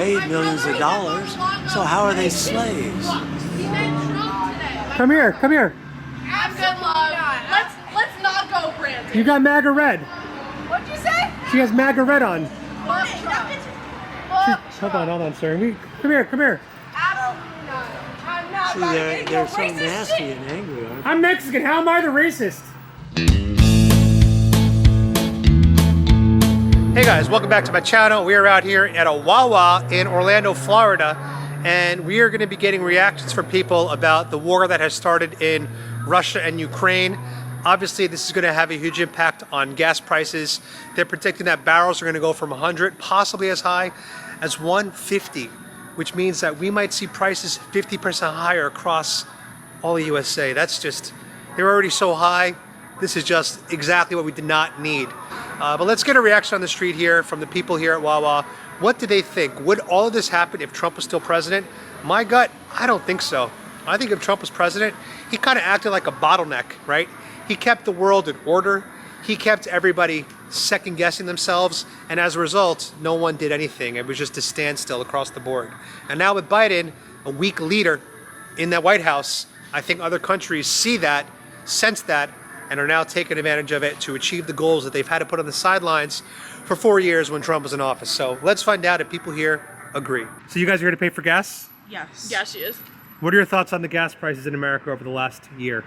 paid millions of dollars, so how are they slaves? Come here, come here. Good luck. Let's not go, Brandon. You got MAGA red. What'd you say? She has MAGA red on. Love Trump. Hold on, sir. Come here, come here. Absolutely not. I'm not See, about to they're get no so racist nasty shit. and angry, aren't they? I'm Mexican. How am I the racist? Hey guys, welcome back to my channel. We are out here at a Wawa in Orlando, Florida, and we are going to be getting reactions from people about the war that has started in Russia and Ukraine. Obviously, this is going to have a huge impact on gas prices. They're predicting that barrels are going to go from 100, possibly as high as 150, which means that we might see prices 50% higher across all the USA. That's just, they're already so high. This is just exactly what we did not need. But let's get a reaction on the street here from the people here at Wawa. What do they think? Would all of this happen if Trump was still president? My gut, I don't think so. I think if Trump was president, he kind of acted like a bottleneck, right? He kept the world in order. He kept everybody second guessing themselves. And as a result, no one did anything. It was just a standstill across the board. And now with Biden, a weak leader in that White House, I think other countries see that, sense that, and are now taking advantage of it to achieve the goals that they've had to put on the sidelines for 4 years when Trump was in office. So let's find out if people here agree. So you guys are here to pay for gas? Yes. Yeah, she is. What are your thoughts on the gas prices in America over the last year?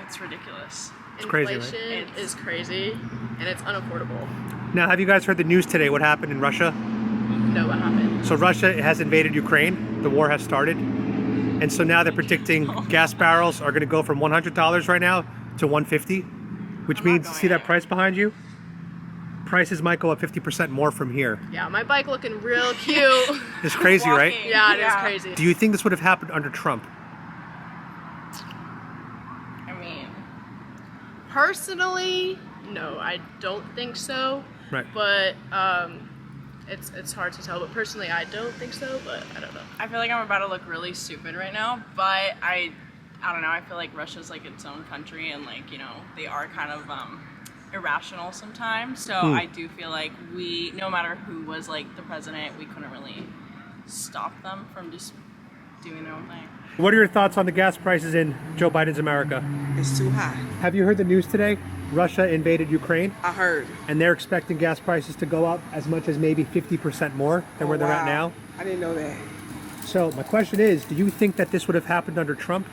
It's ridiculous. It's crazy, right? Inflation is crazy, and it's unaffordable. Now, have you guys heard the news today? What happened in Russia? No, what happened? So Russia has invaded Ukraine. The war has started. And so now they're predicting gas barrels are going to go from $100 right now to $150, which means, see that price behind you? Prices might go up 50% more from here. Yeah, my bike looking real cute. It's crazy, right? Yeah, it is crazy. Do you think this would have happened under Trump? I mean, Personally, no, I don't think so. Right. But it's hard to tell. But personally, I don't think so. But I don't know. I feel like I'm about to look really stupid right now, but I don't know. I feel like Russia's like its own country, and like, you know, they are kind of irrational sometimes. So I do feel like we, no matter who was like the president, we couldn't really stop them from just doing their own thing. What are your thoughts on the gas prices in Joe Biden's America? It's too high. Have you heard the news today? Russia invaded Ukraine, I heard. and they're expecting gas prices to go up as much as maybe 50% more than where they're at now. I didn't know that. So my question is, do you think that this would have happened under Trump?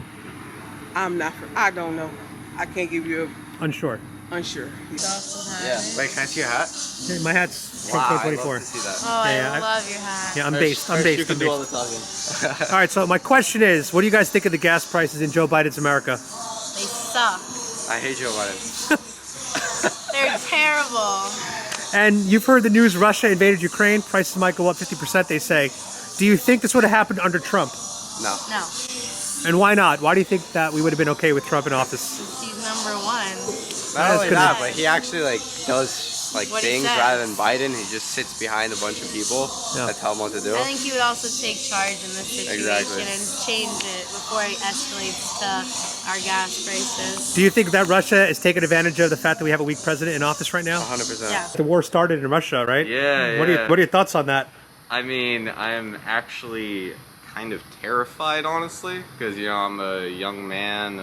I don't know. I can't give you Unsure. unsure. Yeah. Wait, can I see your hat? Okay, my hat's from Wow, I'd 2024. love to see that. Oh, Yeah, I I- love your hat. Yeah, I'm Hirsch, based. I'm Hirsch, based. You can I'm do all based. the talking. All right, so my question is, what do you guys think of the gas prices in Joe Biden's America? They suck. I hate Joe Biden. They're terrible. And you've heard the news, Russia invaded Ukraine, prices might go up 50%, they say. Do you think this would have happened under Trump? No. No, And why not? Why do you think that we would have been okay with Trump in office? he's number one. Not only good. that, but he actually like does like What he things says. rather than Biden. He just sits behind a bunch of people Yeah. that tell him what to do. I think he would also take charge in this situation Exactly. and change it before it escalates to our gas prices. Do you think that Russia is taking advantage of the fact that we have a weak president in office right now? 100%. Yeah. The war started in Russia, right? Yeah, What are your thoughts on that? I mean, I'm actually kind of terrified, honestly, because, you know, I'm a young man,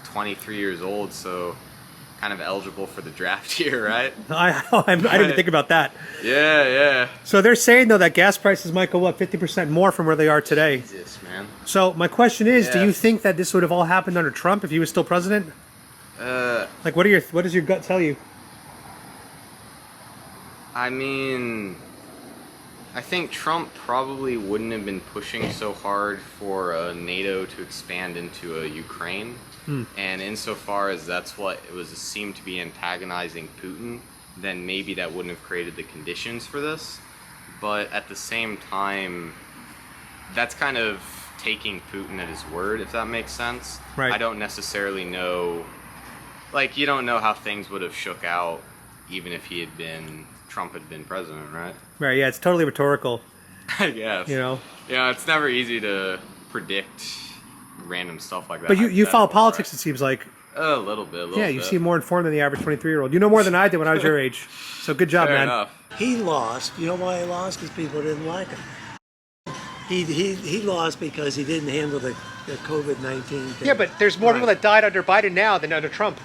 23 years old, so kind of eligible for the draft here, right? I didn't even think about that. Yeah. So they're saying, though, that gas prices might go up 50% more from where they are today. Jesus, man. So my question is, do Yeah. you think that this would have all happened under Trump if he was still president? Like, what does your gut tell you? I mean, I think Trump probably wouldn't have been pushing so hard for NATO to expand into Ukraine. And insofar as that's what it was seemed to be antagonizing Putin, then maybe that wouldn't have created the conditions for this. But at the same time, that's kind of taking Putin at his word, if that makes sense. Right. I don't necessarily know, like, you don't know how things would have shook out even if Trump had been president, right? Right, yeah, it's totally rhetorical, I guess. you know? Yeah, it's never easy to predict random stuff like that. But you follow hypothetical, politics, right? it seems like. A little bit. Yeah, you seem more informed than the average 23-year-old. You know more than I did when I was your age. So good job, Fair man. enough. He lost. You know why he lost? Because people didn't like him. He lost because he didn't handle the COVID-19 thing. Yeah, but there's more Right. people that died under Biden now than under Trump.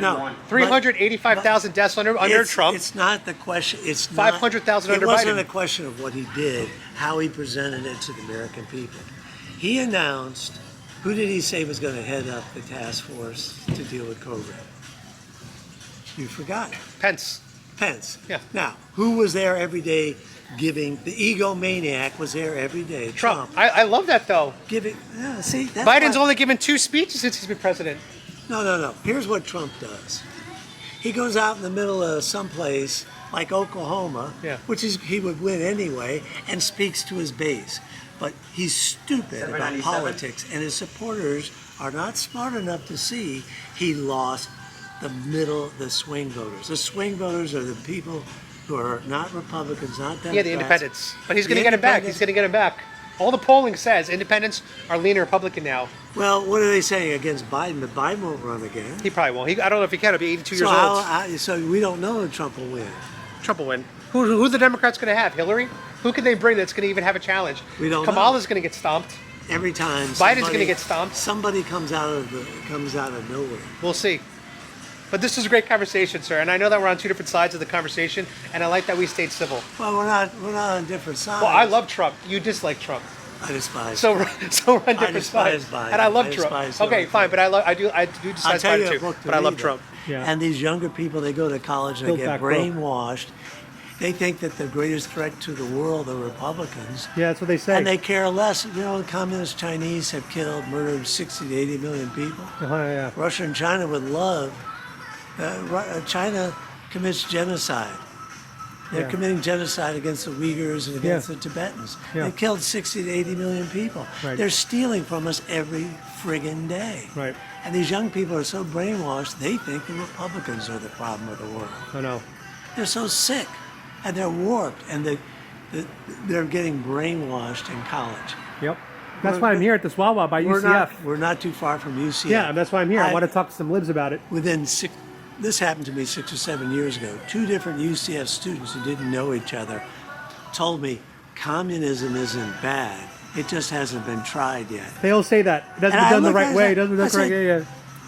No, 385,000 deaths under Trump. It's not the question. It's 500,000 not, under It wasn't Biden. a question of what he did, how he presented it to the American people. He announced, who did he say was going to head up the task force to deal with COVID? You forgot. Pence. Pence. Yeah. Now, who was there every day giving, the egomaniac was there every day. Trump. I love that, though. Giving, yeah, see, that's Biden's why- only given 2 speeches since he's been president. No. Here's what Trump does. He goes out in the middle of someplace like Oklahoma, Yeah. which he would win anyway, and speaks to his base. But he's stupid about politics, and his supporters are not smart enough to see he lost the swing voters. The swing voters are the people who are not Republicans, not Democrats. Yeah, the independents. But he's going to The get him back. independents- He's going to get him back. All the polling says independents are leaning Republican now. Well, what are they saying against Biden? But Biden won't run again. He probably won't. I don't know if he can. He'll be 82 So, years old. so we don't know if Trump will win. Trump will win. Who the Democrats going to have? Hillary? Who can they bring that's going to even have a challenge? We don't know. Kamala's going to get stomped. Every time Biden's gonna get stomped. Somebody comes out of nowhere. We'll see. But this is a great conversation, sir. And I know that we're on 2 different sides of the conversation, and I like that we stayed civil. Well, we're not on different sides. Well, I love Trump. You dislike Trump. I despise. So we're on different despise sides. Biden. And I love I Trump. despise Okay, Hillary. fine, but I do I'll despise tell you Biden a too. book to But I love read, Trump. though. And these younger people, they go to college and Build they get Back Broke. brainwashed. They think that the greatest threat to the world are Republicans. Yeah, that's what they say. And they care less. You know, the communist Chinese have murdered 60 to 80 million people. Yeah. Russia and China would love. China commits genocide. They're Yeah. committing genocide against the Uyghurs and against Yeah. the Tibetans. Yeah. They killed 60 to 80 million people. Right. They're stealing from us every friggin' day. Right. And these young people are so brainwashed, they think the Republicans are the problem of the world. I know. They're so sick, and they're warped, and they're getting brainwashed in college. Yep. That's why I'm here at this Wawa by UCF. We're not too far from UCF. Yeah, that's why I'm here. I want to talk to some libs about it. This happened to me 6 or 7 years ago. 2 different UCF students who didn't know each other told me communism isn't bad. It just hasn't been tried yet. They all say that. It doesn't And be I done the looked at right it, way. I It doesn't be done said- correctly. Yeah.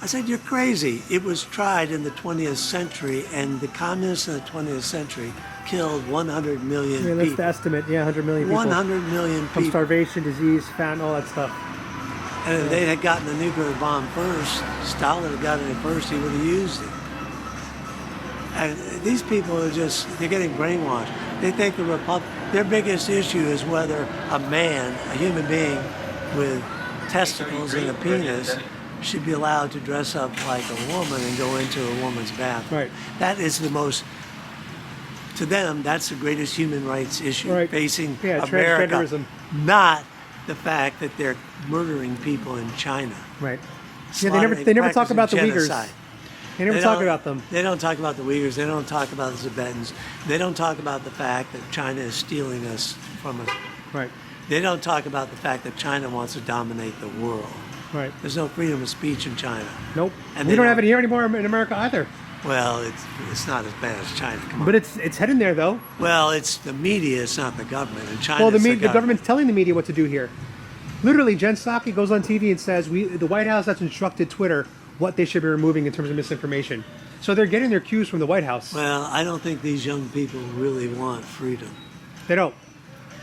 I said, you're crazy. It was tried in the 20th century, and the communists in the 20th century killed 100 million Yeah, that's people. the estimate. Yeah, 100 million people. 100 million From people. starvation, disease, famine, all that stuff. And if they had gotten the nuclear bomb first, Stalin had gotten it first, he would have used it. And these people are they're getting brainwashed. They think their biggest issue is whether a man, a human being with testicles and a penis, should be allowed to dress up like a woman and go into a woman's bathroom. Right. That is to them, that's the greatest human rights issue Right. facing Yeah, America. transgenderism. Not the fact that they're murdering people in China. Right. Yeah, they never talk about the Uyghurs. Genocide. They never talk about them. They don't talk about the Uyghurs. They don't talk about the Tibetans. They don't talk about the fact that China is stealing us from us. Right. They don't talk about the fact that China wants to dominate the world. Right. There's no freedom of speech in China. Nope. And We they don't have it here anymore in America either. Well, it's not as bad as China. Come on. But it's heading there though. Well, it's the media. It's not the government. In China, Well, the it's government's telling the media what to do here. Literally, Jen Psaki goes on TV and says, the White House has instructed Twitter what they should be removing in terms of misinformation. So they're getting their cues from the White House. Well, I don't think these young people really want freedom. They don't.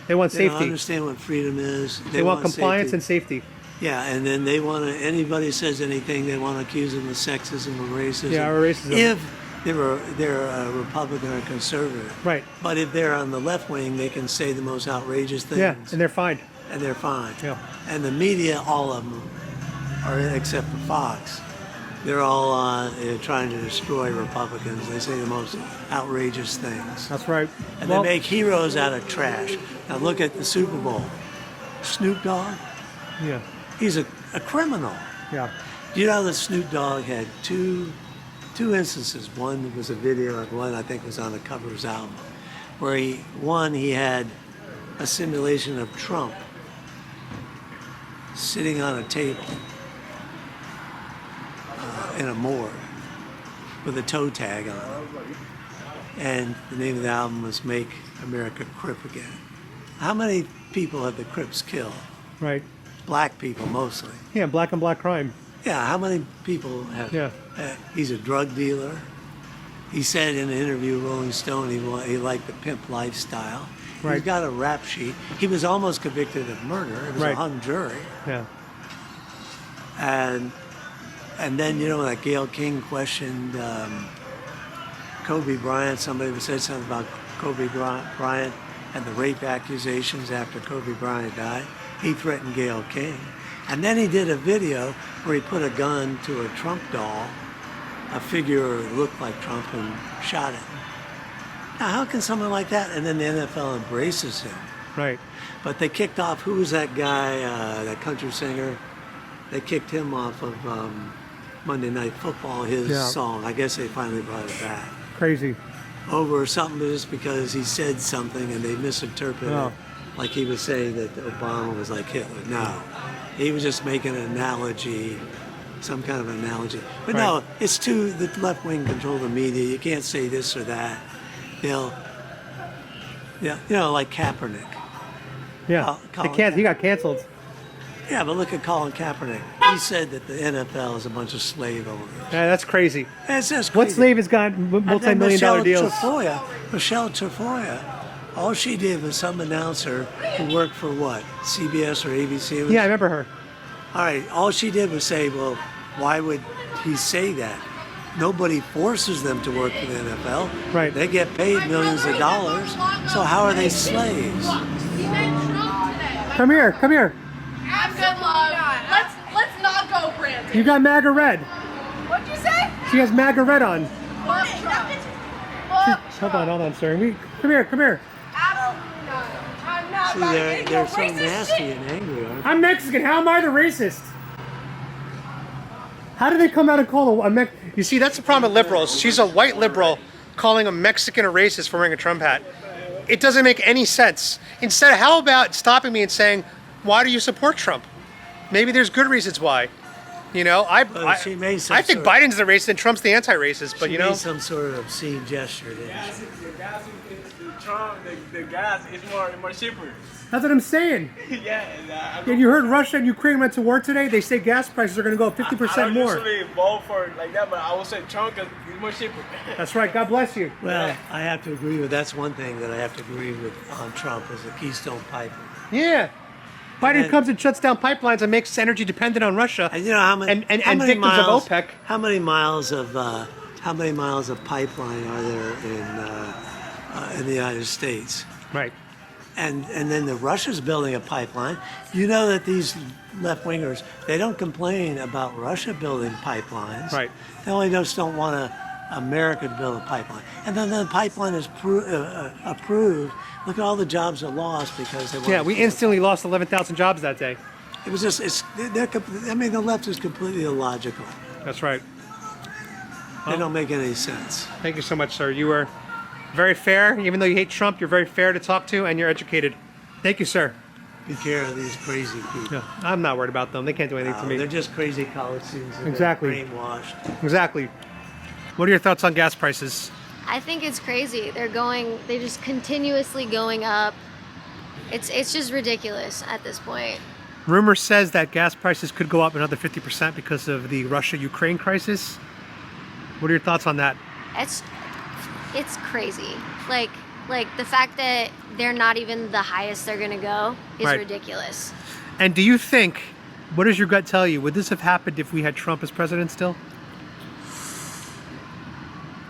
They want They safety. don't understand what freedom is. They want compliance safety. and safety. Yeah, and then they want to. Anybody says anything, they want to accuse them of sexism or racism. Yeah, or racism. If they're a Republican or conservative. Right. But if they're on the left wing, they can say the most outrageous things. Yeah, and they're fine. And they're fine. Yeah. And the media, all of them, except for Fox, they're all trying to destroy Republicans. They say the most outrageous things. That's right. And Well, they make heroes out of trash. Now look at the Super Bowl. Snoop Dogg, yeah, he's a criminal. yeah. Do you know that Snoop Dogg had two instances? One was a video, and one I think was on the cover of his album, where he had a simulation of Trump sitting on a table in a morgue with a toe tag on it. And the name of the album was Make America Crip Again. How many people have the Crips killed? Right. Black people mostly. Yeah, black and black crime. Yeah, how many people have? Yeah. He's a drug dealer. He said in an interview, Rolling Stone, he liked the pimp lifestyle. Right. He's got a rap sheet. He was almost convicted of murder. It was Right. a hung jury. Yeah. And then, you know, that Gayle King questioned Kobe Bryant. Somebody said something about Kobe Bryant and the rape accusations after Kobe Bryant died. He threatened Gayle King. And then he did a video where he put a gun to a Trump doll, a figure that looked like Trump, and shot it. Now, how can someone like that? And then the NFL embraces him. Right. But they kicked off, who was that guy, that country singer? They kicked him off of Monday Night Football, his song. I guess they finally brought it back. Crazy. Over something just because he said something and they misinterpreted it. Like he was saying that Obama was like Hitler. No. He was just making an analogy, some kind of analogy. But no, it's too, the left wing control the media. You can't say this or that. They'll, you know, like Kaepernick. Yeah. He got canceled. Yeah, but look at Colin Kaepernick. He said that the NFL is a bunch of slave owners. Yeah, that's crazy. It's just What crazy. slave has got multi-million-dollar deals? Michelle Trefoya, all she did was some announcer who worked for what? CBS or ABC? Yeah, I remember her. All right, all she did was say, well, why would he say that? Nobody forces them to work for the NFL. Right. They get paid millions of dollars, so how are they slaves? Come here, come here. I'm good, love. Let's not go, Brandon. You got MAGA red. What'd you say? She has MAGA red on. Love Trump. Hold on, sir. Come here. Absolutely not. I'm not. See, they're so nasty and angry, aren't they? I'm Mexican. How am I the racist? How do they come out and call a Mexican? You see, that's the problem with liberals. She's a white liberal calling a Mexican a racist for wearing a Trump hat. It doesn't make any sense. Instead, how about stopping me and saying, why do you support Trump? Maybe there's good reasons why. You know, I she made some think sort of- Biden's the racist and Trump's the anti-racist, but She you know. made some sort of obscene gesture, didn't she? The gas is more cheaper. That's what I'm saying. Yeah, And you heard Russia and Ukraine went to war today. They say gas prices are going to go up 50% I don't more. usually vote for like that, but I would say Trump because it's more cheaper. That's right. God bless you. Well, I have to agree with, that's one thing that I have to agree with on Trump is the Keystone Pipeline. Yeah. Biden then- comes and shuts down pipelines and makes energy dependent on Russia. And you know how many and how many victims miles, of OPEC. How many miles of pipeline are there in the United States? Right. And then Russia's building a pipeline. You know that these left wingers, they don't complain about Russia building pipelines. Right. They only just don't want America to build a pipeline. And then the pipeline is approved. Look at all the jobs that lost because they want. Yeah, we instantly lost 11,000 jobs that day. It was just the left is completely illogical. That's right. They don't make any sense. Thank you so much, sir. You were very fair. Even though you hate Trump, you're very fair to talk to and you're educated. Thank you, sir. Be care of these crazy people. Yeah, I'm not worried about them. They can't do anything to me. They're just crazy college students. And Exactly. They're brainwashed. Exactly. What are your thoughts on gas prices? I think it's crazy. They're just continuously going up. It's just ridiculous at this point. Rumor says that gas prices could go up another 50% because of the Russia-Ukraine crisis. What are your thoughts on that? It's crazy. Like the fact that they're not even the highest they're gonna go is Right. ridiculous. And do you think, what does your gut tell you? Would this have happened if we had Trump as president still?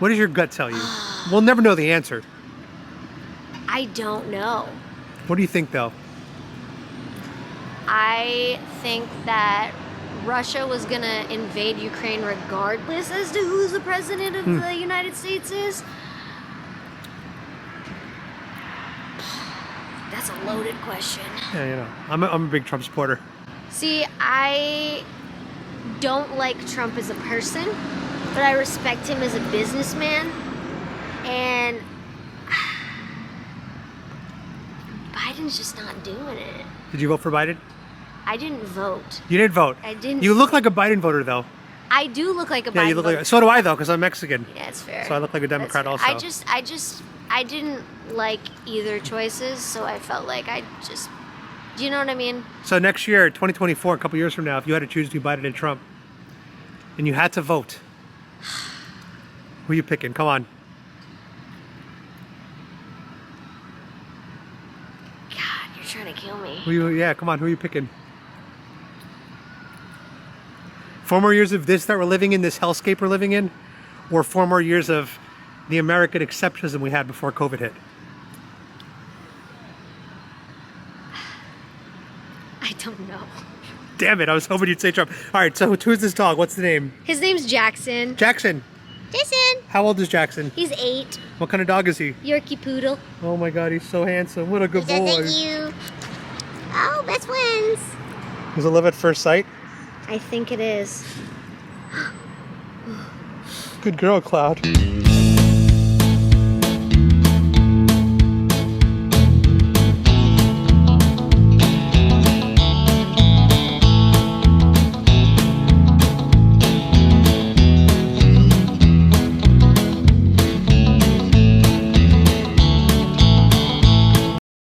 What does your gut tell you? We'll never know the answer. I don't know. What do you think, though? I think that Russia was gonna invade Ukraine regardless as to who the president of the United States is. That's a loaded question. Yeah, you know, I'm a big Trump supporter. See, I don't like Trump as a person, but I respect him as a businessman. And Biden's just not doing it. Did you vote for Biden? I didn't vote. You didn't vote. I didn't. You look like a Biden voter, though. I do look like a Biden Yeah, you look voter. like. So do I though, because I'm Mexican. Yeah, it's fair. So I look like a That's Democrat fair. also. I didn't like either choices, so I felt like do you know what I mean? So next year, 2024, a couple years from now, if you had to choose between Biden and Trump, and you had to vote, who are you picking? Come on. God, you're trying to kill me. Yeah, come on. Who are you picking? 4 more years of this that we're living in, this hellscape we're living in, or 4 more years of the American exceptionalism we had before COVID hit? I don't know. Damn it, I was hoping you'd say Trump. All right, so who's this dog? What's the name? His name's Jackson. Jackson. Jason. How old is Jackson? He's 8. What kind of dog is he? Yorkie Poodle. Oh my God, he's so handsome. What a good boy. Thank you. Oh, best friends. Does it live at first sight? I think it is. Good girl, Cloud.